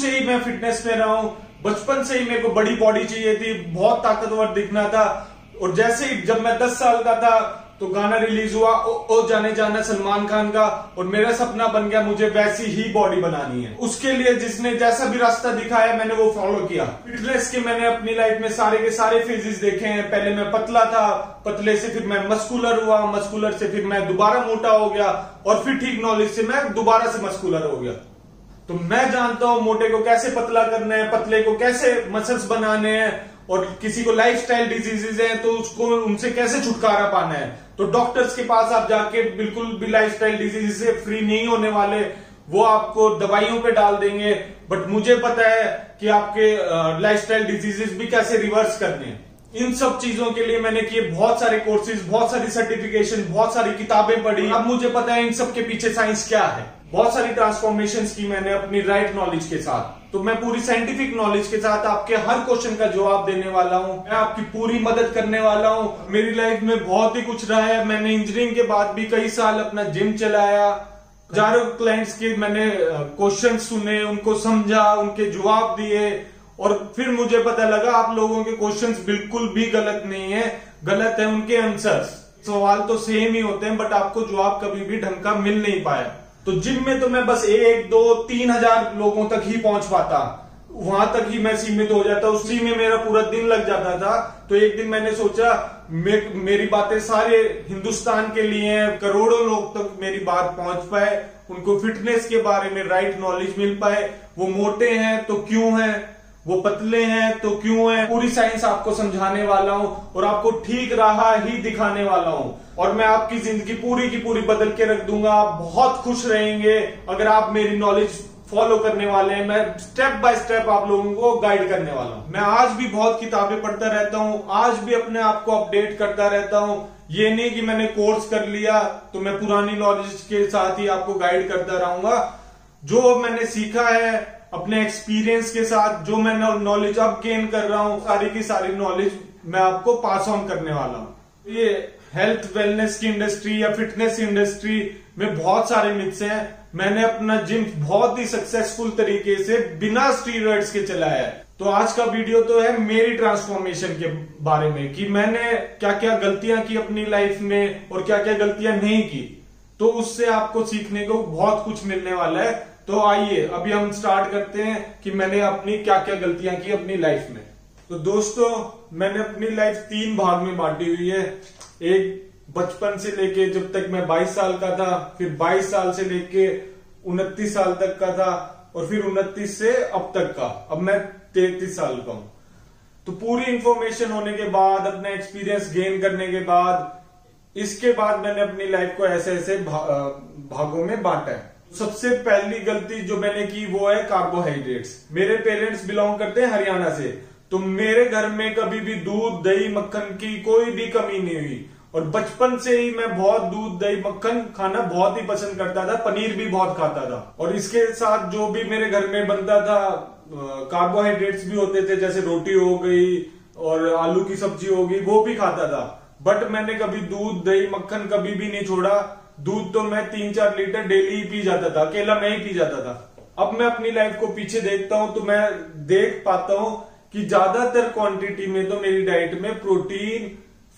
से ही मैं फिटनेस में रहा हूं, बचपन से ही मेरे को बड़ी बॉडी चाहिए थी, बहुत ताकतवर दिखना था। और जैसे ही जब मैं 10 साल का था तो गाना रिलीज हुआ ओ जाने जाना सलमान खान का, और मेरा सपना बन गया मुझे वैसी ही बॉडी बनानी है। उसके लिए जिसने जैसा भी रास्ता दिखाया मैंने वो फॉलो किया। फिटनेस के मैंने अपनी लाइफ में सारे के सारे फेजेस देखे हैं। पहले मैं पतला था, पतले से फिर मैं मस्कुलर हुआ, मस्कुलर से फिर मैं दोबारा मोटा हो गया, और फिर ठीक नॉलेज से मैं दोबारा से मस्कुलर हो गया। तो मैं जानता हूं मोटे को कैसे पतला करना है, पतले को कैसे मसल्स बनाने हैं, और किसी को लाइफस्टाइल डिजीजेज हैं तो उसको उनसे कैसे छुटकारा पाना है। तो डॉक्टर्स के पास आप जाके बिल्कुल भी लाइफस्टाइल डिजीज से फ्री नहीं होने वाले, वो आपको दवाइयों पे डाल देंगे। बट मुझे पता है कि आपके लाइफस्टाइल डिजीजेस भी कैसे रिवर्स करने हैं। इन सब चीजों के लिए मैंने किए बहुत सारे कोर्सेज, बहुत सारी सर्टिफिकेशन, बहुत सारी किताबें पढ़ी। अब मुझे पता है इन सब के पीछे साइंस क्या है। बहुत सारी ट्रांसफॉर्मेशंस की मैंने अपनी राइट नॉलेज के साथ। तो मैं पूरी साइंटिफिक नॉलेज के साथ आपके हर क्वेश्चन का जवाब देने वाला हूं। मैं आपकी पूरी मदद करने वाला हूं। मेरी लाइफ में बहुत ही कुछ रहा है। मैंने इंजीनियरिंग के बाद भी कई साल अपना जिम चलाया। हजारों क्लाइंट्स के मैंने क्वेश्चन सुने, उनको समझा, उनके जवाब दिए, और फिर मुझे पता लगा आप लोगों के क्वेश्चंस बिल्कुल भी गलत नहीं है, गलत है उनके आंसर्स। सवाल तो सेम ही होते हैं बट आपको जवाब कभी भी ढंग का मिल नहीं पाया। तो जिम में तो मैं बस 1, 2, 3 हजार लोगों तक ही पहुंच पाता, वहां तक ही मैं सीमित हो जाता, उसी में मेरा पूरा दिन लग जाता था। तो एक दिन मैंने सोचा मेरी बातें सारे हिंदुस्तान के लिए हैं, करोड़ों लोग तक मेरी बात पहुंच पाए, उनको फिटनेस के बारे में राइट नॉलेज मिल पाए। वो मोटे हैं तो क्यों हैं, वो पतले हैं तो क्यों हैं, पूरी साइंस आपको समझाने वाला हूं और आपको ठीक राह ही दिखाने वाला हूं। और मैं आपकी जिंदगी पूरी की पूरी बदल के रख दूंगा। आप बहुत खुश रहेंगे अगर आप मेरी नॉलेज फॉलो करने वाले हैं। मैं स्टेप बाय स्टेप आप लोगों को गाइड करने वाला हूं। मैं आज भी बहुत किताबें पढ़ता रहता हूं, आज भी अपने आप को अपडेट करता रहता हूं। ये नहीं कि मैंने कोर्स कर लिया तो मैं पुरानी नॉलेज के साथ ही आपको गाइड करता रहूंगा। जो मैंने सीखा है अपने एक्सपीरियंस के साथ, जो मैं नॉलेज अब गेन कर रहा हूं, सारी की सारी नॉलेज मैं आपको पास ऑन करने वाला हूं। ये हेल्थ वेलनेस की इंडस्ट्री या फिटनेस इंडस्ट्री में बहुत सारे मिथ्स हैं। मैंने अपना जिम बहुत ही सक्सेसफुल तरीके से बिना स्टीरॉइड्स के चलाया है। तो आज का वीडियो तो है मेरी ट्रांसफॉर्मेशन के बारे में कि मैंने क्या क्या गलतियां की अपनी लाइफ में और क्या क्या गलतियां नहीं की। तो उससे आपको सीखने को बहुत कुछ मिलने वाला है। तो आइए अभी हम स्टार्ट करते हैं कि मैंने अपनी क्या क्या गलतियां की अपनी लाइफ में। तो दोस्तों मैंने अपनी लाइफ 3 भाग में बांटी हुई है। एक बचपन से लेके जब तक मैं 22 साल का था, फिर 22 साल से लेके 29 साल तक का था, और फिर 29 से अब तक का। अब मैं 33 साल का हूं। तो पूरी इंफॉर्मेशन होने के बाद, अपना एक्सपीरियंस गेन करने के बाद, इसके बाद मैंने अपनी लाइफ को ऐसे ऐसे भागों में बांटा है। सबसे पहली गलती जो मैंने की वो है कार्बोहाइड्रेट्स। मेरे पेरेंट्स बिलोंग करते हैं हरियाणा से, तो मेरे घर में कभी भी दूध, दही, मक्खन की कोई भी कमी नहीं हुई। और बचपन से ही मैं बहुत दूध, दही, मक्खन खाना बहुत ही पसंद करता था। पनीर भी बहुत खाता था। और इसके साथ जो भी मेरे घर में बनता था कार्बोहाइड्रेट्स भी होते थे, जैसे रोटी हो गई और आलू की सब्जी हो गई, वो भी खाता था। बट मैंने कभी दूध, दही, मक्खन कभी भी नहीं छोड़ा। दूध तो मैं 3-4 लीटर डेली ही पी जाता था, अकेला मैं ही पी जाता था। अब मैं अपनी लाइफ को पीछे देखता हूं तो मैं देख पाता हूं कि ज्यादातर क्वांटिटी में तो मेरी डाइट में प्रोटीन,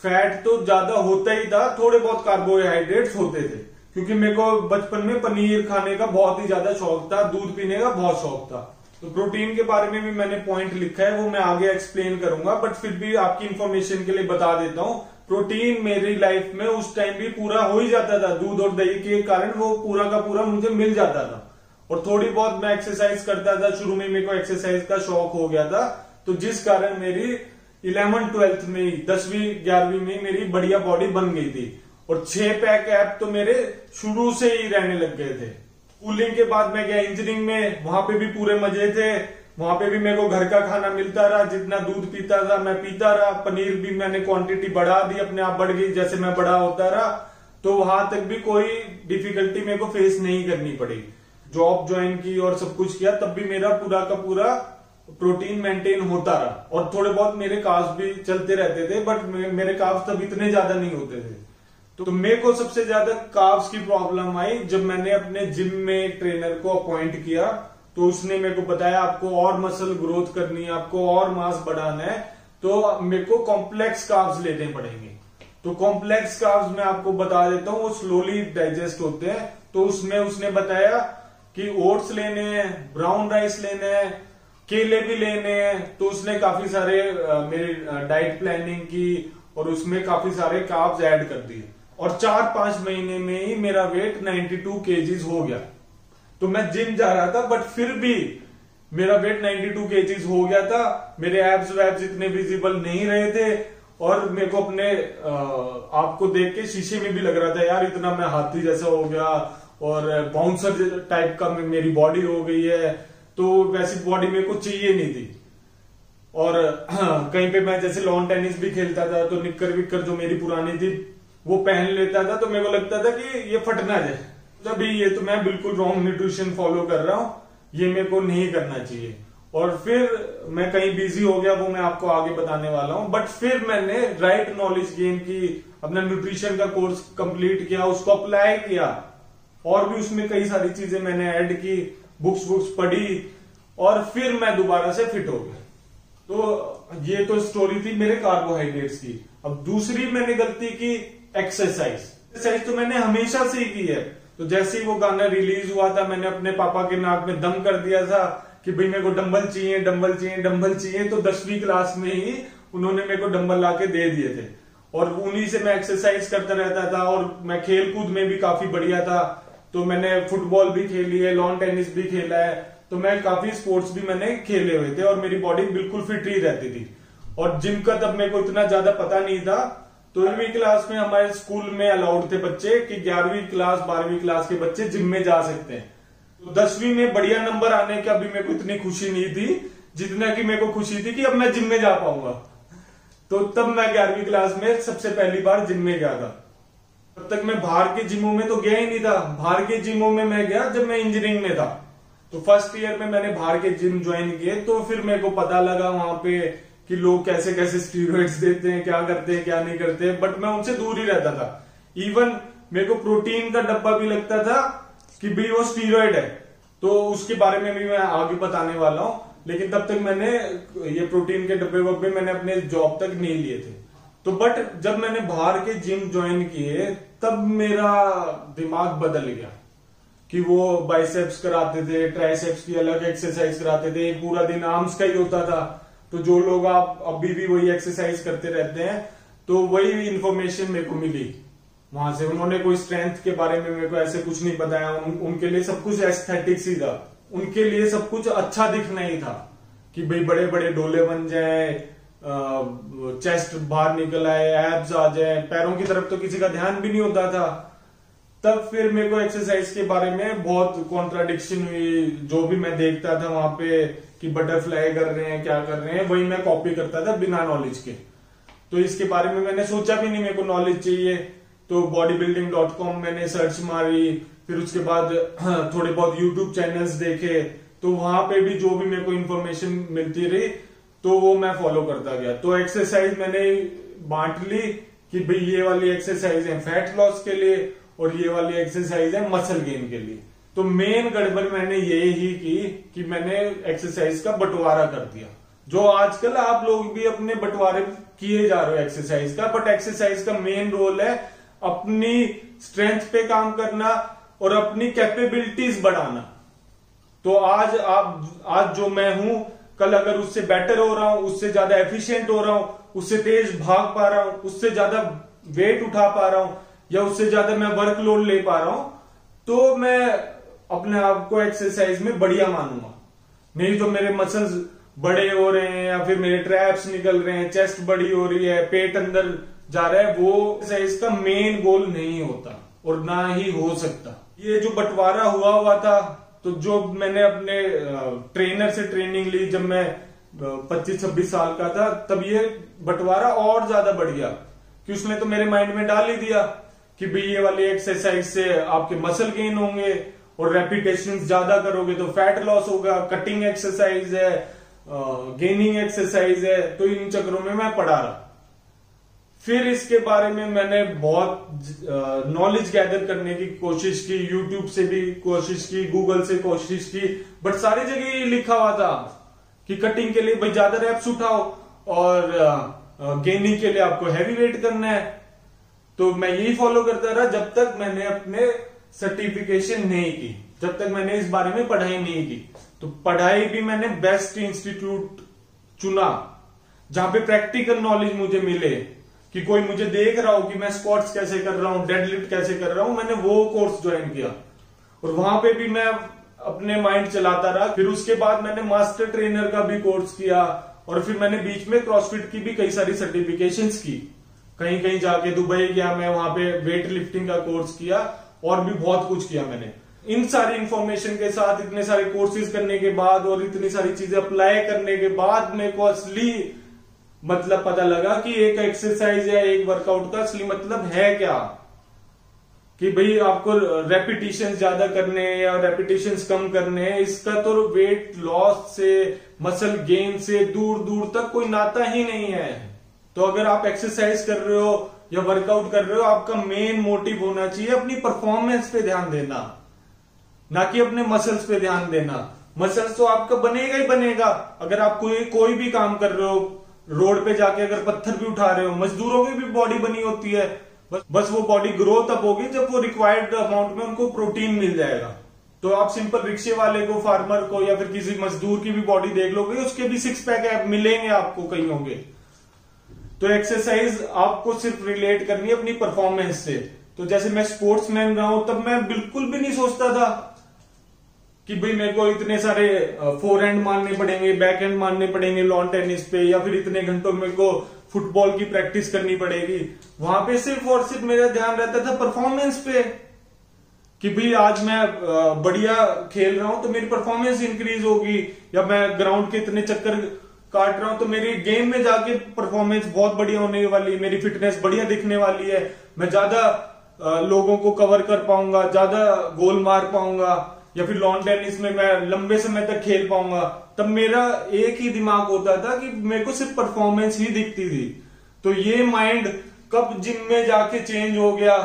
फैट तो ज्यादा होता ही था, थोड़े बहुत कार्बोहाइड्रेट्स होते थे। क्योंकि मेरे को बचपन में पनीर खाने का बहुत ही ज्यादा शौक था, दूध पीने का बहुत शौक था। तो प्रोटीन के बारे में भी मैंने पॉइंट लिखा है, वो मैं आगे एक्सप्लेन करूंगा, बट फिर भी आपकी इंफॉर्मेशन के लिए बता देता हूं। प्रोटीन मेरी लाइफ में उस टाइम भी पूरा हो ही जाता था, दूध और दही के कारण वो पूरा का पूरा मुझे मिल जाता था। और थोड़ी बहुत मैं एक्सरसाइज करता था, शुरू में मेरे को एक्सरसाइज का शौक हो गया था, तो जिस कारण मेरी 11th-12th में ही, 10वीं 11वीं में मेरी बढ़िया बॉडी बन गई थी। और 6 पैक ऐप तो मेरे शुरू से ही रहने लग गए थे। स्कूलिंग के बाद मैं गया इंजीनियरिंग में, वहां पे भी पूरे मजे थे। वहां पे भी मेरे को घर का खाना मिलता रहा, जितना दूध पीता था मैं पीता रहा। पनीर भी मैंने क्वांटिटी बढ़ा दी, अपने आप बढ़ गई जैसे मैं बड़ा होता रहा। तो वहां तक भी कोई डिफिकल्टी मेरे को फेस नहीं करनी पड़ी। जॉब ज्वाइन की और सब कुछ किया, तब भी मेरा पूरा का पूरा प्रोटीन मेंटेन होता रहा। और थोड़े बहुत मेरे कार्ब्स भी चलते रहते थे, बट मेरे कार्ब्स तब इतने ज्यादा नहीं होते थे। तो मेरे को सबसे ज्यादा कार्ब्स की प्रॉब्लम आई जब मैंने अपने जिम में एक ट्रेनर को अपॉइंट किया। तो उसने मेरे को बताया आपको और मसल ग्रोथ करनी है, आपको और मास बढ़ाना है, तो मेरे को कॉम्प्लेक्स कार्ब्स लेने पड़ेंगे। तो कॉम्प्लेक्स कार्ब्स मैं आपको बता देता हूँ, वो स्लोली डाइजेस्ट होते हैं। तो उसमें उसने बताया कि ओट्स लेने हैं, ब्राउन राइस लेने हैं, केले भी लेने हैं। तो उसने काफी सारे मेरी डाइट प्लानिंग की और उसमें काफी सारे कार्ब्स ऐड कर दिए और 4-5 महीने में ही मेरा वेट 92 केजीज हो गया। तो मैं जिम जा रहा था बट फिर भी मेरा वेट 92 केजीज हो गया था। मेरे एब्स वैब्स इतने विजिबल नहीं रहे थे और मेरे को अपने आपको देख के शीशे में भी लग रहा था यार इतना मैं हाथी जैसा हो गया और बाउंसर टाइप का मेरी बॉडी हो गई है। तो वैसी बॉडी मेरे को चाहिए नहीं थी। और कहीं पे मैं जैसे लॉन टेनिस भी खेलता था तो निक्कर विक्कर जो मेरी पुरानी थी वो पहन लेता था, तो मेरे को लगता था कि ये फट ना जाए। तभी ये तो मैं बिल्कुल रॉन्ग न्यूट्रिशन फॉलो कर रहा हूँ, ये मेरे को नहीं करना चाहिए। और फिर मैं कहीं बिजी हो गया, वो मैं आपको आगे बताने वाला हूँ। बट फिर मैंने राइट नॉलेज गेन की, अपना न्यूट्रिशन का कोर्स कंप्लीट किया, उसको अप्लाई किया और भी उसमें कई सारी चीजें मैंने ऐड की, बुक्स पढ़ी और फिर मैं दोबारा से फिट हो गया। तो ये तो स्टोरी थी मेरे कार्बोहाइड्रेट्स की। अब दूसरी मैंने गलती की एक्सरसाइज तो मैंने हमेशा से ही की है। तो जैसे ही वो गाना रिलीज हुआ था मैंने अपने पापा के नाक में दम कर दिया था कि भाई मेरे को डंबल चाहिए, डंबल चाहिए, डंबल चाहिए। तो 10वीं क्लास में ही उन्होंने मेरे को डंबल लाके दे दिए थे और उन्हीं से मैं एक्सरसाइज करता रहता था। और मैं खेल कूद में भी काफी बढ़िया था, तो मैंने फुटबॉल भी खेली है, लॉन टेनिस भी खेला है, तो मैं काफी स्पोर्ट्स भी मैंने खेले हुए थे और मेरी बॉडी बिल्कुल फिट ही रहती थी। और जिम का तब मेरे को इतना ज्यादा पता नहीं था। तो 11वीं क्लास में हमारे स्कूल में अलाउड थे बच्चे कि 11वीं क्लास 12वीं क्लास के बच्चे जिम में जा सकते हैं। तो 10वीं में बढ़िया नंबर आने का भी मेरे को इतनी खुशी नहीं थी जितना कि मेरे को खुशी थी कि अब मैं जिम में जा पाऊंगा। तो तब मैं 11वीं क्लास में सबसे पहली बार जिम में गया था। तब तक मैं बाहर के जिमों में तो गया ही नहीं था। बाहर के जिमों में मैं गया जब मैं इंजीनियरिंग में था। तो फर्स्ट ईयर में मैंने बाहर के जिम ज्वाइन किए, तो फिर मेरे को पता लगा वहां पे कि लोग कैसे कैसे स्टीरॉइड्स देते हैं, क्या करते हैं क्या नहीं करते। बट मैं उनसे दूर ही रहता था। इवन मेरे को प्रोटीन का डब्बा भी लगता था कि भाई वो स्टीरॉइड है, तो उसके बारे में भी मैं आगे बताने वाला हूं। लेकिन तब तक मैंने ये प्रोटीन के डब्बे वब्बे मैंने अपने जॉब तक नहीं लिए थे। तो बट जब मैंने बाहर के जिम ज्वाइन किए तब मेरा दिमाग बदल गया कि वो बाइसेप्स कराते थे, ट्राइसेप्स की अलग एक्सरसाइज कराते थे, पूरा दिन आर्म्स का ही होता था। तो जो लोग आप अभी भी वही एक्सरसाइज करते रहते हैं, तो वही इंफॉर्मेशन मेरे को मिली वहां से। उन्होंने कोई स्ट्रेंथ के बारे में मेरे को ऐसे कुछ नहीं बताया। उनके लिए सब कुछ एस्थेटिक्स ही था, उनके लिए सब कुछ अच्छा दिखना ही था कि भाई बड़े बड़े डोले बन जाए, चेस्ट बाहर निकल आए, एब्स आ जाए। पैरों की तरफ तो किसी का ध्यान भी नहीं होता था। तब फिर मेरे को एक्सरसाइज के बारे में बहुत कॉन्ट्राडिक्शन हुई। जो भी मैं देखता था वहां पे कि बटरफ्लाई कर रहे हैं, क्या कर रहे हैं, वही मैं कॉपी करता था बिना नॉलेज के। तो इसके बारे में मैंने सोचा भी नहीं मेरे को नॉलेज चाहिए। तो bodybuilding.com मैंने सर्च मारी, फिर उसके बाद थोड़े बहुत यूट्यूब चैनल्स देखे, तो वहां पे भी जो भी मेरे को इन्फॉर्मेशन मिलती रही तो वो मैं फॉलो करता गया। तो एक्सरसाइज मैंने बांट ली कि भाई ये वाली एक्सरसाइज है फैट लॉस के लिए और ये वाली एक्सरसाइज है मसल गेन के लिए। तो मेन गड़बड़ मैंने ये ही की कि मैंने एक्सरसाइज का बंटवारा कर दिया। जो आजकल आप लोग भी अपने बंटवारे किए जा रहे हो एक्सरसाइज का, बट एक्सरसाइज का मेन रोल है अपनी स्ट्रेंथ पे काम करना और अपनी कैपेबिलिटीज बढ़ाना। तो आज जो मैं हूं, कल अगर उससे बेटर हो रहा हूं, उससे ज्यादा एफिशिएंट हो रहा हूं, उससे तेज भाग पा रहा हूं, उससे ज्यादा वेट उठा पा रहा हूं या उससे ज्यादा मैं वर्कलोड ले पा रहा हूं, तो मैं अपने आप को एक्सरसाइज में बढ़िया मानूंगा। नहीं तो मेरे मसल्स बड़े हो रहे हैं या फिर मेरे ट्रैप्स निकल रहे हैं, चेस्ट बड़ी हो रही है, पेट अंदर जा रहा है, वो एक्सरसाइज का मेन गोल नहीं होता और ना ही हो सकता। ये जो बंटवारा हुआ था, तो जो मैंने अपने ट्रेनर से ट्रेनिंग ली जब मैं 25-26 साल का था, तब ये बंटवारा और ज्यादा बढ़ गया कि उसने तो मेरे माइंड में डाल ही दिया कि भाई ये वाली एक्सरसाइज से आपके मसल गेन होंगे और रेपिटेशन ज्यादा करोगे तो फैट लॉस होगा, कटिंग एक्सरसाइज है, गेनिंग एक्सरसाइज है। तो इन चक्रों में मैं पड़ा रहा। फिर इसके बारे में मैंने बहुत नॉलेज गैदर करने की कोशिश की, यूट्यूब से भी कोशिश की, गूगल से कोशिश की, बट सारी जगह ये लिखा हुआ था कि कटिंग के लिए भाई ज्यादा रैप्स उठाओ और गेनिंग के लिए आपको हैवी वेट करना है। तो मैं यही फॉलो करता रहा जब तक मैंने अपने सर्टिफिकेशन नहीं की, जब तक मैंने इस बारे में पढ़ाई नहीं की। तो पढ़ाई भी मैंने बेस्ट इंस्टीट्यूट चुना जहां पे प्रैक्टिकल नॉलेज मुझे मिले, कि कोई मुझे देख रहा हो कि मैं स्क्वाट्स कैसे कर रहा हूं, डेडलिफ्ट कैसे कर रहा हूं। मैंने वो कोर्स ज्वाइन किया और वहां पे भी मैं अपने माइंड चलाता रहा। फिर उसके बाद मैंने मास्टर ट्रेनर का भी कोर्स किया और फिर मैंने बीच में क्रॉसफिट की भी कई सारी सर्टिफिकेशंस की। कहीं कहीं जाके दुबई गया मैं, वहां पे वेट लिफ्टिंग का कोर्स किया और भी बहुत कुछ किया मैंने। इन सारी इंफॉर्मेशन के साथ, इतने सारे कोर्सेज करने के बाद और इतनी सारी चीजें अप्लाई करने के बाद मेरे को असली मतलब पता लगा कि एक एक्सरसाइज या एक वर्कआउट का असली मतलब है क्या। कि भाई आपको रेपिटेशन ज्यादा करने हैं या रेपिटेशन कम करने हैं, इसका तो वेट लॉस से, मसल गेन से दूर दूर तक कोई नाता ही नहीं है। तो अगर आप एक्सरसाइज कर रहे हो या वर्कआउट कर रहे हो, आपका मेन मोटिव होना चाहिए अपनी परफॉर्मेंस पे ध्यान देना, ना कि अपने मसल्स पे ध्यान देना। मसल्स तो आपका बनेगा ही बनेगा। अगर आप कोई भी काम कर रहे हो, रोड पे जाके अगर पत्थर भी उठा रहे हो, मजदूरों की भी बॉडी बनी होती है, बस वो बॉडी ग्रो तब होगी जब वो रिक्वायर्ड अमाउंट में उनको प्रोटीन मिल जाएगा। तो आप सिंपल रिक्शे वाले को, फार्मर को या फिर किसी मजदूर की भी बॉडी देख लोगे, उसके भी सिक्स पैक मिलेंगे आपको कहीं होंगे। तो एक्सरसाइज आपको सिर्फ रिलेट करनी है अपनी परफॉर्मेंस से। तो जैसे मैं स्पोर्ट्समैन रहा हूं, तब मैं बिल्कुल भी नहीं सोचता था कि भाई मेरे को इतने सारे फोर हैंड मारने पड़ेंगे, बैक हैंड मारने पड़ेंगे लॉन टेनिस पे, या फिर इतने घंटों मेरे को फुटबॉल की प्रैक्टिस करनी पड़ेगी। वहां पे सिर्फ और सिर्फ मेरा ध्यान रहता था परफॉर्मेंस पे, कि भाई आज मैं बढ़िया खेल रहा हूं तो मेरी परफॉर्मेंस इंक्रीज होगी, या मैं ग्राउंड के इतने चक्कर काट रहा हूं तो मेरी गेम में जाके परफॉर्मेंस बहुत बढ़िया होने वाली है, मेरी फिटनेस बढ़िया दिखने वाली है, मैं ज्यादा लोगों को कवर कर पाऊंगा, ज्यादा गोल मार पाऊंगा, या फिर लॉन टेनिस में मैं लंबे समय तक खेल पाऊंगा। तब मेरा एक ही दिमाग होता था कि मेरे को सिर्फ परफॉर्मेंस ही दिखती थी। तो ये माइंड कब जिम में जाके चेंज हो गया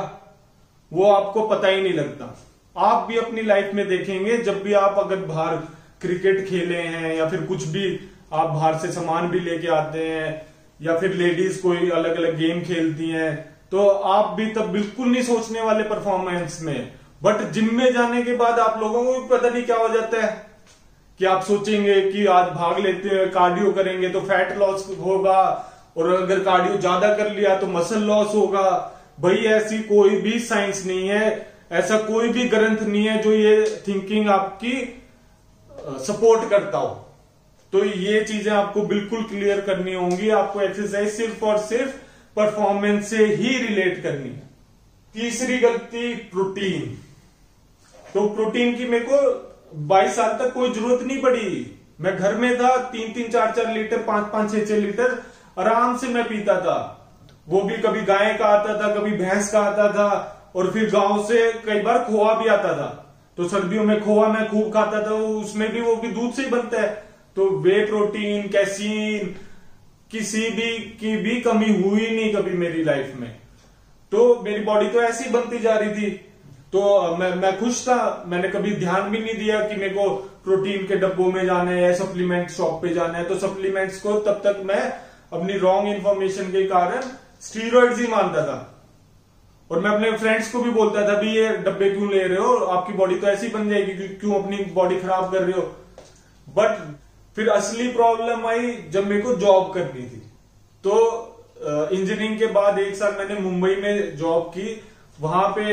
वो आपको पता ही नहीं लगता। आप भी अपनी लाइफ में देखेंगे, जब भी आप अगर बाहर क्रिकेट खेले हैं या फिर कुछ भी आप बाहर से सामान भी लेके आते हैं, या फिर लेडीज कोई अलग अलग गेम खेलती हैं, तो आप भी तब बिल्कुल नहीं सोचने वाले परफॉर्मेंस में। बट जिम में जाने के बाद आप लोगों को भी पता नहीं क्या हो जाता है कि आप सोचेंगे कि आज भाग लेते हैं, कार्डियो करेंगे तो फैट लॉस होगा, और अगर कार्डियो ज्यादा कर लिया तो मसल लॉस होगा। भाई ऐसी कोई भी साइंस नहीं है, ऐसा कोई भी ग्रंथ नहीं है जो ये थिंकिंग आपकी सपोर्ट करता हो। तो ये चीजें आपको बिल्कुल क्लियर करनी होंगी। आपको एक्सरसाइज सिर्फ और सिर्फ परफॉर्मेंस से ही रिलेट करनी है। तीसरी गलती, प्रोटीन। तो प्रोटीन की मेरे को 22 साल तक कोई जरूरत नहीं पड़ी। मैं घर में था, 3-3, 4-4 लीटर, 5-5, 6-6 लीटर आराम से मैं पीता था। वो भी कभी गाय का आता था, कभी भैंस का आता था, और फिर गांव से कई बार खोआ भी आता था। तो सर्दियों में खोआ मैं खूब खाता था, उसमें भी वो भी दूध से ही बनता है। तो वे प्रोटीन, कैसीन, किसी भी की भी कमी हुई नहीं कभी मेरी लाइफ में। तो मेरी बॉडी तो ऐसी बनती जा रही थी, तो मैं खुश था। मैंने कभी ध्यान भी नहीं दिया कि मेरे को प्रोटीन के डब्बों में जाना है या सप्लीमेंट शॉप पे जाना है। तो सप्लीमेंट्स को तब तक मैं अपनी रॉन्ग इन्फॉर्मेशन के कारण स्टीरॉइड्स ही मानता था, और मैं अपने फ्रेंड्स को भी बोलता था भी ये डब्बे क्यों ले रहे हो, आपकी बॉडी तो ऐसी बन जाएगी, क्यों अपनी बॉडी खराब कर रहे हो। बट फिर असली प्रॉब्लम आई जब मेरे को जॉब करनी थी। तो इंजीनियरिंग के बाद 1 साल मैंने मुंबई में जॉब की। वहां पे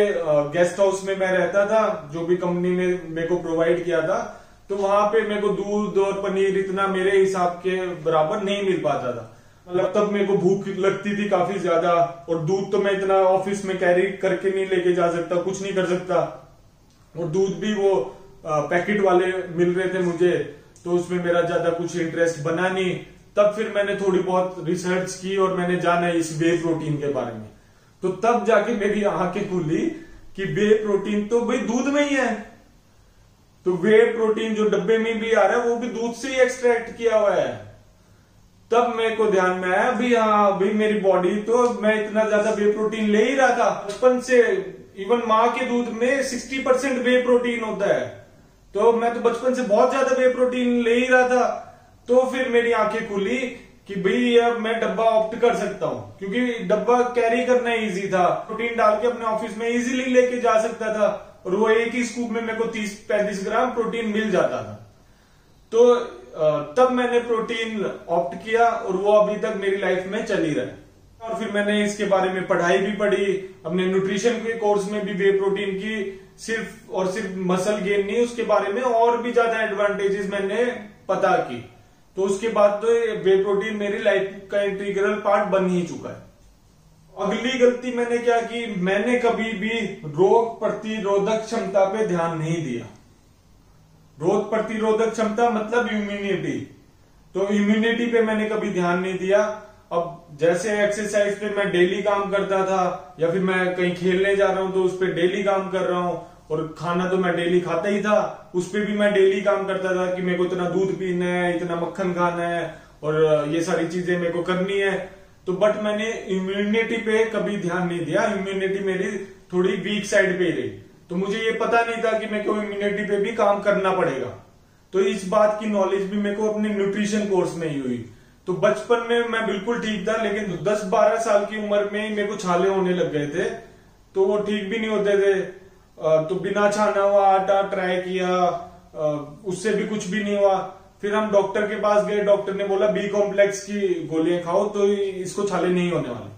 गेस्ट हाउस में मैं रहता था, जो भी कंपनी ने मेरे को प्रोवाइड किया था। तो वहां पे मेरे को दूध और पनीर इतना मेरे हिसाब के बराबर नहीं मिल पाता था। मतलब तब मेरे को भूख लगती थी काफी ज्यादा, और दूध तो मैं इतना ऑफिस में कैरी करके नहीं लेके जा सकता, कुछ नहीं कर सकता। और दूध भी वो पैकेट वाले मिल रहे थे मुझे, तो उसमें मेरा ज्यादा कुछ इंटरेस्ट बना नहीं। तब फिर मैंने थोड़ी बहुत रिसर्च की और मैंने जाना इस वे प्रोटीन के बारे में। तो तब जाके मेरी आंखें खुली कि वे प्रोटीन तो भाई दूध में ही है। तो वे प्रोटीन जो डब्बे में भी आ रहा है वो भी दूध से ही एक्सट्रैक्ट किया हुआ है। तब मेरे को ध्यान में आया अभी, हाँ अभी मेरी बॉडी, तो मैं इतना ज्यादा वे प्रोटीन ले ही रहा था बचपन से। इवन माँ के दूध में 60% वे प्रोटीन होता है, तो मैं तो बचपन से बहुत ज्यादा वे प्रोटीन ले ही रहा था। तो फिर मेरी आंखें खुली कि भाई अब मैं डब्बा ऑप्ट कर सकता हूँ, क्योंकि डब्बा कैरी करना इजी था, प्रोटीन डाल के अपने ऑफिस में इजीली लेके जा सकता था, और वो एक ही स्कूप में मेरे को 30-35 ग्राम प्रोटीन मिल जाता था। तो तब मैंने प्रोटीन ऑप्ट किया, और वो अभी तक मेरी लाइफ में चल ही रहा है। और फिर मैंने इसके बारे में पढ़ाई भी पढ़ी, अपने न्यूट्रिशन के कोर्स में भी वे प्रोटीन की सिर्फ और सिर्फ मसल गेन नहीं, उसके बारे में और भी ज्यादा एडवांटेजेस मैंने पता की। तो उसके बाद तो वे प्रोटीन मेरी लाइफ का इंटीग्रल पार्ट बन ही चुका है। अगली गलती मैंने क्या की, मैंने कभी भी रोग प्रतिरोधक क्षमता पे ध्यान नहीं दिया। रोग प्रतिरोधक क्षमता मतलब इम्यूनिटी, तो इम्यूनिटी पे मैंने कभी ध्यान नहीं दिया। अब जैसे एक्सरसाइज पे मैं डेली काम करता था, या फिर मैं कहीं खेलने जा रहा हूं तो उस पर डेली काम कर रहा हूं, और खाना तो मैं डेली खाता ही था, उस पर भी मैं डेली काम करता था कि मेरे को इतना दूध पीना है, इतना मक्खन खाना है, और ये सारी चीजें मेरे को करनी है। तो बट मैंने इम्यूनिटी पे कभी ध्यान नहीं दिया, इम्यूनिटी मेरी थोड़ी वीक साइड पे रही, तो मुझे ये पता नहीं था कि मेरे को इम्यूनिटी पे भी काम करना पड़ेगा। तो इस बात की नॉलेज भी मेरे को अपने न्यूट्रिशन कोर्स में ही हुई। तो बचपन में मैं बिल्कुल ठीक था, लेकिन 10-12 साल की उम्र में ही मेरे को छाले होने लग गए थे, तो वो ठीक भी नहीं होते थे। तो बिना छाना हुआ आटा ट्राई किया, उससे भी कुछ भी नहीं हुआ। फिर हम डॉक्टर के पास गए, डॉक्टर ने बोला बी कॉम्प्लेक्स की गोलियां खाओ तो इसको छाले नहीं होने वाले।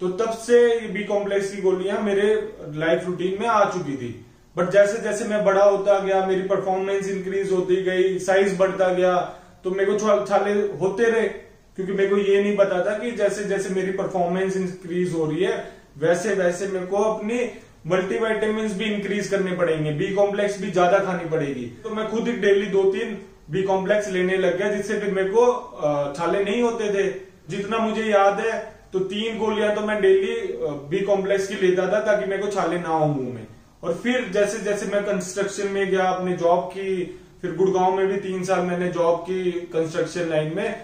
तो तब से बी कॉम्प्लेक्स की गोलियां मेरे लाइफ रूटीन में आ चुकी थी। बट जैसे जैसे मैं बड़ा होता गया, मेरी परफॉर्मेंस इंक्रीज होती गई, साइज बढ़ता गया, तो मेरे को छाले होते रहे, क्योंकि मेरे को ये नहीं पता था कि जैसे जैसे मेरी परफॉर्मेंस इंक्रीज हो रही है वैसे वैसे मेरे को अपनी मल्टीविटामिन भी इंक्रीज करने पड़ेंगे, बी कॉम्प्लेक्स भी ज्यादा खानी पड़ेगी। तो मैं खुद ही डेली 2-3 बी कॉम्प्लेक्स लेने लग गया, जिससे फिर मेरे को छाले नहीं होते थे। जितना मुझे याद है तो 3 गोलियां तो मैं डेली बी कॉम्प्लेक्स की लेता था, ताकि मेरे को छाले ना हो मुंह में। और फिर जैसे जैसे मैं कंस्ट्रक्शन में गया, अपने जॉब की, फिर गुड़गांव में भी 3 साल मैंने जॉब की कंस्ट्रक्शन लाइन में,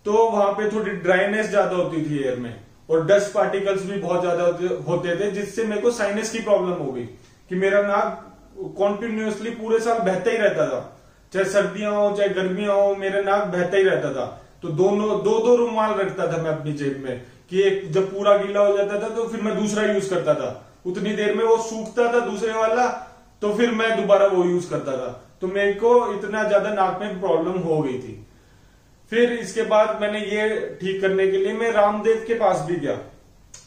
तो वहां पे थोड़ी ड्राइनेस ज्यादा होती थी एयर में, और डस्ट पार्टिकल्स भी बहुत ज्यादा होते थे, जिससे मेरे को साइनस की प्रॉब्लम हो गई कि मेरा नाक कॉन्टिन्यूसली पूरे साल बहता ही रहता था, चाहे सर्दियां हो चाहे गर्मियां हो, मेरा नाक बहता ही रहता था। तो दोनों दो रुमाल रखता था मैं अपनी जेब में, कि एक जब पूरा गीला हो जाता था तो फिर मैं दूसरा यूज करता था, उतनी देर में वो सूखता था दूसरे वाला, तो फिर मैं दोबारा वो यूज करता था। तो मेरे को इतना ज्यादा नाक में प्रॉब्लम हो गई थी। फिर इसके बाद मैंने ये ठीक करने के लिए मैं रामदेव के पास भी गया,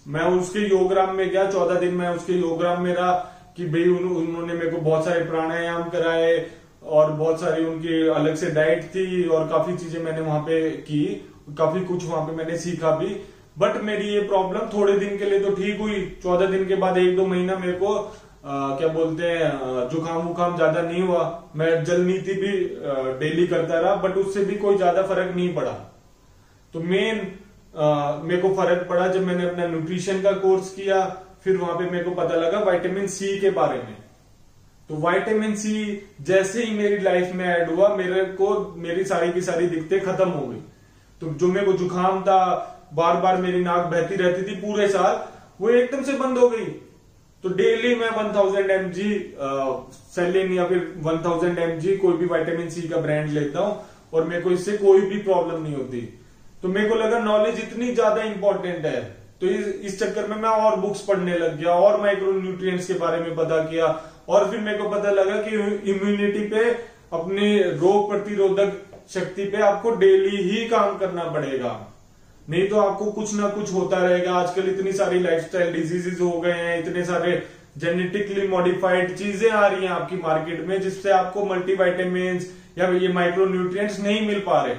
मैं उसके योगराम में गया, 14 दिन मैं उसके योगराम में रहा, कि भाई उन्होंने मेरे को बहुत सारे प्राणायाम कराए, और बहुत सारी उनकी अलग से डाइट थी, और काफी चीजें मैंने वहां पे की, काफी कुछ वहां पे मैंने सीखा भी। बट मेरी ये प्रॉब्लम थोड़े दिन के लिए तो ठीक हुई, 14 दिन के बाद 1-2 महीना मेरे को क्या बोलते हैं जुकाम वुकाम ज्यादा नहीं हुआ। मैं जल नीति भी डेली करता रहा, बट उससे भी कोई ज्यादा फर्क नहीं पड़ा। तो मेरे को फर्क पड़ा जब मैंने अपना न्यूट्रिशन का कोर्स किया, फिर वहां पे मेरे को पता लगा विटामिन सी के बारे में। तो विटामिन सी जैसे ही मेरी लाइफ में ऐड हुआ, मेरे को मेरी सारी की सारी दिक्कतें खत्म हो गई। तो जो मेरे को जुकाम था, बार बार मेरी नाक बहती रहती थी पूरे साल, वो एकदम से बंद हो गई। तो डेली मैं 1000 mg सेलिन या फिर 1000 mg कोई भी विटामिन सी का ब्रांड लेता हूं, और मेरे को इससे कोई भी प्रॉब्लम नहीं होती। तो मेरे को लगा नॉलेज इतनी ज्यादा इंपॉर्टेंट है, तो इस चक्कर में मैं और बुक्स पढ़ने लग गया, और माइक्रो न्यूट्रिएंट्स के बारे में पता किया, और फिर मेरे को पता लगा कि इम्यूनिटी पे, अपनी रोग प्रतिरोधक शक्ति पे आपको डेली ही काम करना पड़ेगा, नहीं तो आपको कुछ ना कुछ होता रहेगा। आजकल इतनी सारी लाइफस्टाइल डिजीजेज हो गए हैं, इतने सारे जेनेटिकली मॉडिफाइड चीजें आ रही हैं आपकी मार्केट में, जिससे आपको मल्टीविटामिन या ये माइक्रो न्यूट्रिएंट्स नहीं मिल पा रहे।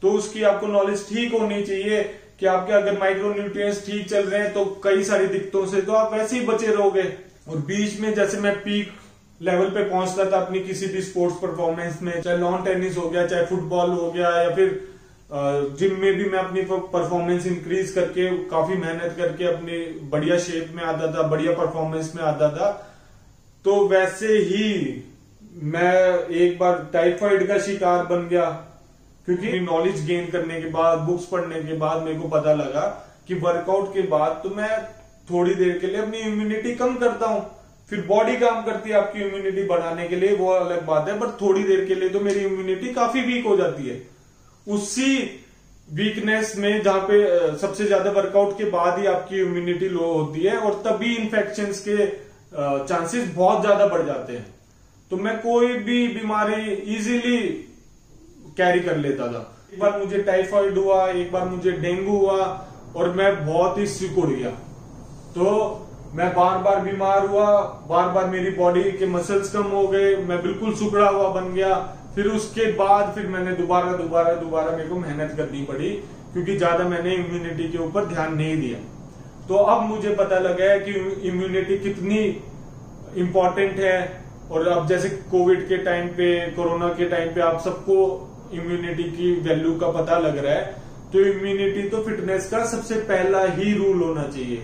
तो उसकी आपको नॉलेज ठीक होनी चाहिए कि आपके अगर माइक्रो न्यूट्रिएंट्स ठीक चल रहे हैं तो कई सारी दिक्कतों से तो आप वैसे ही बचे रहोगे। और बीच में जैसे मैं पीक लेवल पे पहुंचता था अपनी किसी भी स्पोर्ट्स परफॉर्मेंस में, चाहे लॉन टेनिस हो गया, चाहे फुटबॉल हो गया, या फिर जिम में भी मैं अपनी परफॉर्मेंस इंक्रीज करके, काफी मेहनत करके अपनी बढ़िया शेप में आता था, बढ़िया परफॉर्मेंस में आता था। तो वैसे ही मैं एक बार टाइफाइड का शिकार बन गया, क्योंकि नॉलेज गेन करने के बाद, बुक्स पढ़ने के बाद मेरे को पता लगा कि वर्कआउट के बाद तो मैं थोड़ी देर के लिए अपनी इम्यूनिटी कम करता हूं, फिर बॉडी काम करती है आपकी इम्यूनिटी बढ़ाने के लिए, वो अलग बात है, बट थोड़ी देर के लिए तो मेरी इम्यूनिटी काफी वीक हो जाती है। उसी वीकनेस में जहां पे सबसे ज्यादा वर्कआउट के बाद ही आपकी इम्यूनिटी लो होती है और तभी इन्फेक्शंस के चांसेस बहुत ज्यादा बढ़ जाते हैं। तो मैं कोई भी बीमारी इजीली कैरी कर लेता था। एक बार मुझे टाइफाइड हुआ, एक बार मुझे डेंगू हुआ और मैं बहुत ही सिकुड़ गया। तो मैं बार बार बीमार हुआ, बार बार मेरी बॉडी के मसल्स कम हो गए, मैं बिल्कुल सुकड़ा हुआ बन गया। फिर उसके बाद फिर मैंने दोबारा मेरे को मेहनत करनी पड़ी, क्योंकि ज्यादा मैंने इम्यूनिटी के ऊपर ध्यान नहीं दिया। तो अब मुझे पता लगा है कि इम्यूनिटी कितनी इंपॉर्टेंट है। और अब जैसे कोविड के टाइम पे, कोरोना के टाइम पे आप सबको इम्यूनिटी की वैल्यू का पता लग रहा है। तो इम्यूनिटी तो फिटनेस का सबसे पहला ही रूल होना चाहिए,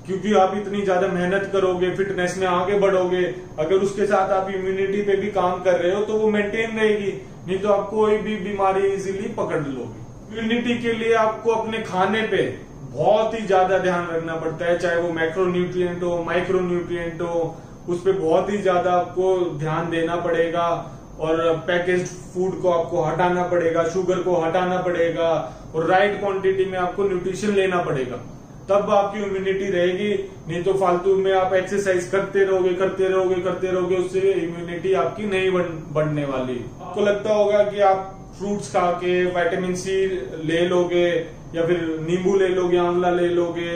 क्योंकि आप इतनी ज्यादा मेहनत करोगे, फिटनेस में आगे बढ़ोगे, अगर उसके साथ आप इम्यूनिटी पे भी काम कर रहे हो तो वो मेंटेन रहेगी, नहीं तो आप कोई भी बीमारी इजीली पकड़ लोगे। इम्यूनिटी के लिए आपको अपने खाने पे बहुत ही ज्यादा ध्यान रखना पड़ता है, चाहे वो मैक्रो न्यूट्रिएंट हो, माइक्रो न्यूट्रिएंट हो, उस पर बहुत ही ज्यादा आपको ध्यान देना पड़ेगा। और पैकेज्ड फूड को आपको हटाना पड़ेगा, शुगर को हटाना पड़ेगा और राइट क्वांटिटी में आपको न्यूट्रिशन लेना पड़ेगा, तब आपकी इम्यूनिटी रहेगी। नहीं तो फालतू में आप एक्सरसाइज करते रहोगे, उससे इम्यूनिटी आपकी नहीं बढ़ने वाली। आपको लगता होगा कि आप फ्रूट्स खा के विटामिन सी ले लोगे या फिर नींबू ले लोगे, आंवला ले लोगे,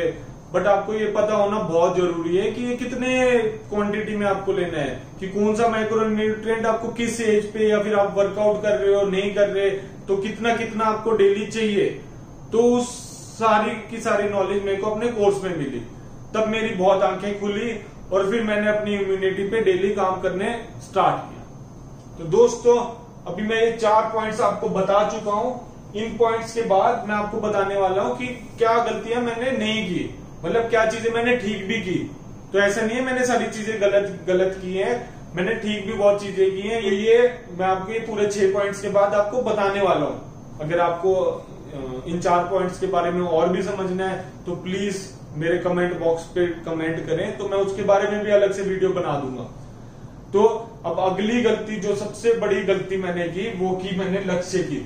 बट आपको ये पता होना बहुत जरूरी है कि ये कितने क्वांटिटी में आपको लेना है, कि कौन सा माइक्रो न्यूट्रिएंट आपको किस एज पे, या फिर आप वर्कआउट कर रहे हो नहीं कर रहे तो कितना कितना आपको डेली चाहिए। तो उस सारी की सारी नॉलेज मेरे को अपने कोर्स में मिली, तब मेरी बहुत आंखें खुली और फिर मैंने अपनी इम्यूनिटी पे डेली काम करने स्टार्ट किया। तो दोस्तों, अभी मैं ये 4 पॉइंट्स आपको बता चुका हूं। इन पॉइंट्स के बाद मैं आपको बताने वाला हूं कि क्या गलतियां मैंने नहीं की, मतलब क्या चीजें मैंने ठीक भी की। तो ऐसा नहीं है मैंने सारी चीजें गलत की हैं, मैंने ठीक भी बहुत चीजें की हैं। ये मैं आपके पूरे 6 पॉइंट्स के बाद आपको बताने वाला हूं। अगर आपको इन 4 पॉइंट्स के बारे में और भी समझना है तो प्लीज मेरे कमेंट बॉक्स पे कमेंट करें, तो मैं उसके बारे में भी अलग से वीडियो बना दूंगा। तो अब अगली गलती, जो सबसे बड़ी गलती मैंने की, वो की मैंने लक्ष्य की,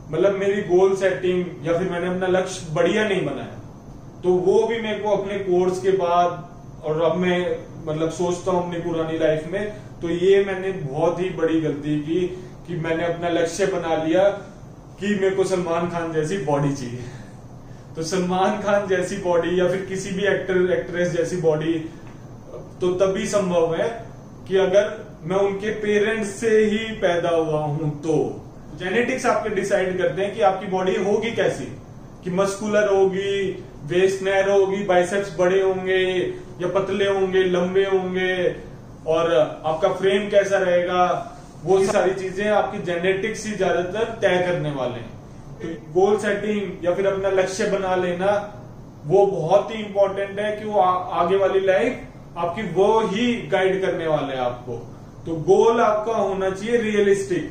मतलब मेरी गोल सेटिंग या फिर मैंने अपना लक्ष्य बढ़िया नहीं बनाया। तो वो भी मेरे को अपने कोर्स के बाद, और अब मैं मतलब सोचता हूं अपनी पुरानी लाइफ में, तो ये मैंने बहुत ही बड़ी गलती की कि मैंने अपना लक्ष्य बना लिया कि मेरे को सलमान खान जैसी बॉडी चाहिए। तो सलमान खान जैसी बॉडी या फिर किसी भी एक्टर एक्ट्रेस जैसी बॉडी तो तभी संभव है कि अगर मैं उनके पेरेंट्स से ही पैदा हुआ हूं। तो जेनेटिक्स आपके डिसाइड करते हैं कि आपकी बॉडी होगी कैसी, कि मस्कुलर होगी, वेस्ट नैरो होगी, बाइसेप्स बड़े होंगे या पतले होंगे, लंबे होंगे, और आपका फ्रेम कैसा रहेगा। वो सारी चीजें आपकी जेनेटिक्स ही ज्यादातर तय करने वाले हैं। तो गोल सेटिंग या फिर अपना लक्ष्य बना लेना वो बहुत ही इंपॉर्टेंट है, कि वो आगे वाली लाइफ आपकी वो ही गाइड करने वाले हैं आपको। तो गोल आपका होना चाहिए रियलिस्टिक।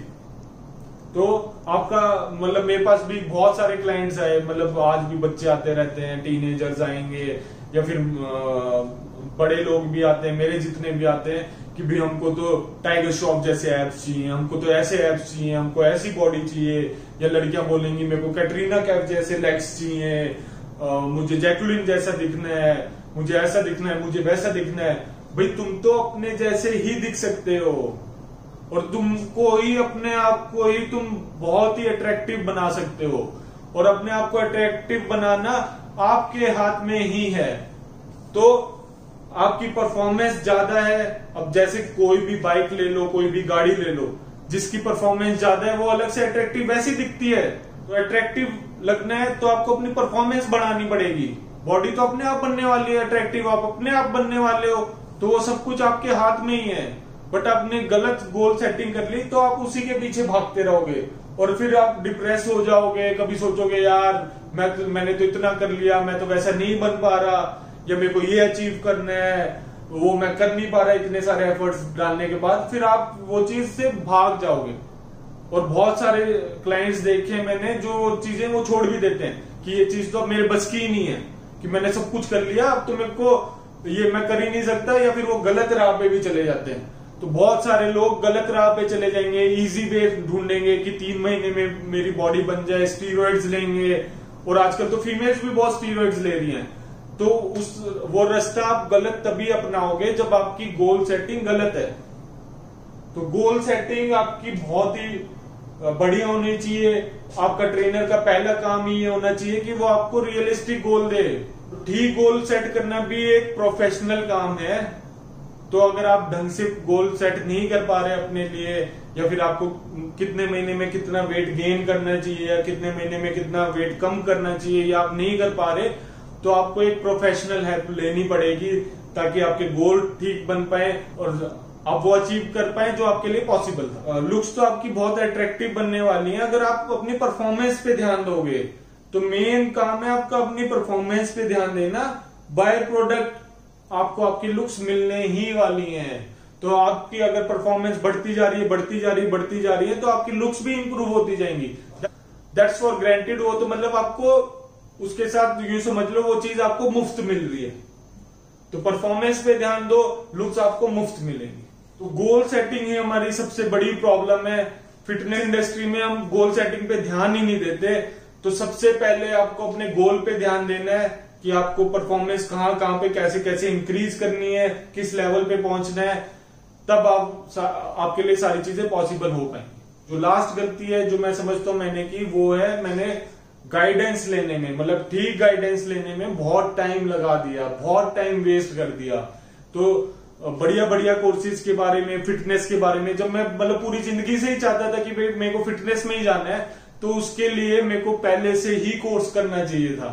तो आपका मतलब मेरे पास भी बहुत सारे क्लाइंट्स आए, मतलब आज भी बच्चे आते रहते हैं, टीनेजर्स आएंगे या फिर बड़े लोग भी आते हैं, मेरे जितने भी आते हैं, कि भी हमको तो टाइगर श्रॉफ जैसे एब्स चाहिए, हमको तो ऐसे एब्स चाहिए, हमको ऐसी बॉडी चाहिए। या लड़कियां बोलेंगी मेरे को कैटरीना कैफ जैसे लेग्स चाहिए, मुझे जैकुलिन जैसा दिखना है, मुझे ऐसा दिखना है, मुझे वैसा दिखना है। भाई तुम तो अपने जैसे ही दिख सकते हो, और तुमको ही अपने आप को ही तुम बहुत ही अट्रैक्टिव बना सकते हो, और अपने आप को अट्रैक्टिव बनाना आपके हाथ में ही है। तो आपकी परफॉर्मेंस ज्यादा है। अब जैसे कोई भी बाइक ले लो, कोई भी गाड़ी ले लो, जिसकी परफॉर्मेंस ज्यादा है वो अलग से अट्रैक्टिव वैसी दिखती है। तो अट्रैक्टिव लगना है तो आपको अपनी परफॉर्मेंस बढ़ानी पड़ेगी। बॉडी तो अपने आप बनने वाली है, अट्रैक्टिव आप अपने आप बनने वाले हो, तो वो सब कुछ आपके हाथ में ही है। बट आपने गलत गोल सेटिंग कर ली तो आप उसी के पीछे भागते रहोगे, और फिर आप डिप्रेस हो जाओगे। कभी सोचोगे यार मैंने तो इतना कर लिया, मैं तो वैसा नहीं बन पा रहा, या मेरे को ये अचीव करना है, वो मैं कर नहीं पा रहा इतने सारे एफर्ट्स डालने के बाद। फिर आप वो चीज से भाग जाओगे। और बहुत सारे क्लाइंट्स देखे मैंने जो चीजें वो छोड़ भी देते हैं कि ये चीज तो अब मेरे बस की ही नहीं है, कि मैंने सब कुछ कर लिया, अब तो मेरे को ये मैं कर ही नहीं सकता, या फिर वो गलत राह पे भी चले जाते हैं। तो बहुत सारे लोग गलत राह पे चले जाएंगे, इजी वे ढूंढेंगे कि 3 महीने में मेरी बॉडी बन जाए, स्टीरॉइड्स लेंगे, और आजकल तो फीमेल्स भी बहुत स्टीरॉइड्स ले रही हैं। तो वो रास्ता आप गलत तभी अपनाओगे जब आपकी गोल सेटिंग गलत है। तो गोल सेटिंग आपकी बहुत ही बढ़िया होनी चाहिए। आपका ट्रेनर का पहला काम ही ये होना चाहिए कि वो आपको रियलिस्टिक गोल दे। ठीक गोल सेट करना भी एक प्रोफेशनल काम है। तो अगर आप ढंग से गोल सेट नहीं कर पा रहे अपने लिए, या फिर आपको कितने महीने में कितना वेट गेन करना चाहिए या कितने महीने में कितना वेट कम करना चाहिए, या आप नहीं कर पा रहे, तो आपको एक प्रोफेशनल हेल्प लेनी पड़ेगी ताकि आपके गोल ठीक बन पाए और आप वो अचीव कर पाए जो आपके लिए पॉसिबल था। लुक्स तो आपकी बहुत अट्रैक्टिव बनने वाली है अगर आप अपनी परफॉर्मेंस पे ध्यान दोगे। तो मेन काम है आपका अपनी परफॉर्मेंस पे ध्यान देना। बाय प्रोडक्ट आपको आपकी लुक्स मिलने ही वाली हैं। तो आपकी अगर परफॉर्मेंस बढ़ती जा रही है तो आपकी लुक्स भी इंप्रूव होती जाएंगी। That's for granted. वो तो मतलब आपको उसके साथ यूं समझ लो वो चीज आपको मुफ्त मिल रही है। तो परफॉर्मेंस पे ध्यान दो, लुक्स आपको मुफ्त मिलेंगी। तो गोल सेटिंग ही हमारी सबसे बड़ी प्रॉब्लम है। फिटनेस इंडस्ट्री में हम गोल सेटिंग पे ध्यान ही नहीं देते। तो सबसे पहले आपको अपने गोल पे ध्यान देना है कि आपको परफॉर्मेंस कहां पे कैसे कैसे इंक्रीज करनी है, किस लेवल पे पहुंचना है, तब आपके लिए सारी चीजें पॉसिबल हो पाएंगी। जो लास्ट गलती है जो मैं समझता हूं मैंने की, वो है मैंने गाइडेंस लेने में, मतलब ठीक गाइडेंस लेने में बहुत टाइम लगा दिया, बहुत टाइम वेस्ट कर दिया। तो बढ़िया बढ़िया कोर्सेज के बारे में, फिटनेस के बारे में, जब मैं मतलब पूरी जिंदगी से ही चाहता था कि भाई मेरे को फिटनेस में ही जाना है, तो उसके लिए मेरे को पहले से ही कोर्स करना चाहिए था।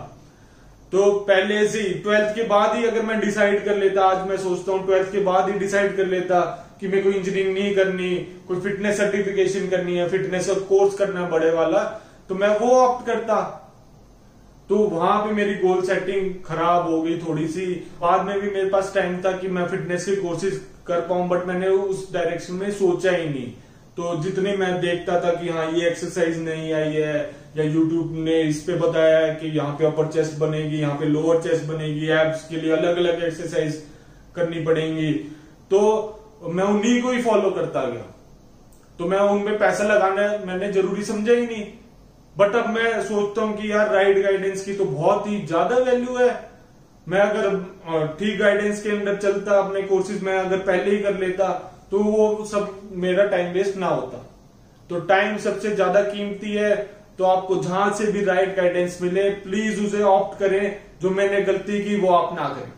तो पहले से ही 12th के बाद ही अगर मैं डिसाइड कर लेता, आज मैं सोचता हूँ 12th के बाद ही डिसाइड कर लेता कि मेरे को इंजीनियरिंग नहीं करनी, कोई फिटनेस सर्टिफिकेशन करनी है, फिटनेस का कोर्स करना बड़े वाला, तो मैं वो ऑप्ट करता। तो वहां पे मेरी गोल सेटिंग खराब हो गई थोड़ी सी। बाद में भी मेरे पास टाइम था कि मैं फिटनेस की कोर्सेज कर पाऊं, बट मैंने उस डायरेक्शन में सोचा ही नहीं। तो जितने मैं देखता था कि हाँ ये एक्सरसाइज नहीं आई है, या यूट्यूब ने इस पे बताया है कि यहाँ पे अपर चेस्ट बनेगी, यहाँ पे लोअर चेस्ट बनेगी, एब्स के लिए अलग अलग एक्सरसाइज करनी पड़ेंगी, तो मैं उन्हीं को ही फॉलो करता गया। तो मैं उनमें पैसा लगाना मैंने जरूरी समझा ही नहीं। बट अब मैं सोचता हूँ कि यार राइट गाइडेंस की तो बहुत ही ज्यादा वैल्यू है। मैं अगर ठीक गाइडेंस के अंदर चलता, अपने कोर्सेज में अगर पहले ही कर लेता, तो वो सब मेरा टाइम वेस्ट ना होता। तो टाइम सबसे ज्यादा कीमती है। तो आपको जहां से भी राइट गाइडेंस मिले, प्लीज उसे ऑप्ट करें। जो मैंने गलती की वो आप ना करें।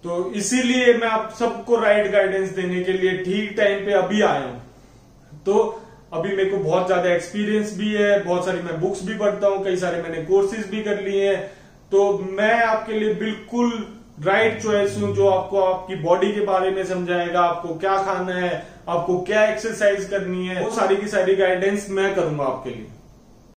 तो इसीलिए मैं आप सबको राइट गाइडेंस देने के लिए ठीक टाइम पे अभी आया हूं। तो अभी मेरे को बहुत ज्यादा एक्सपीरियंस भी है, बहुत सारी मैं बुक्स भी पढ़ता हूँ, कई सारे मैंने कोर्सेज भी कर लिए हैं। तो मैं आपके लिए बिल्कुल राइट चॉइस हूं, जो आपको आपकी बॉडी के बारे में समझाएगा, आपको क्या खाना है, आपको क्या एक्सरसाइज करनी है, वो सारी की सारी गाइडेंस मैं करूंगा आपके लिए।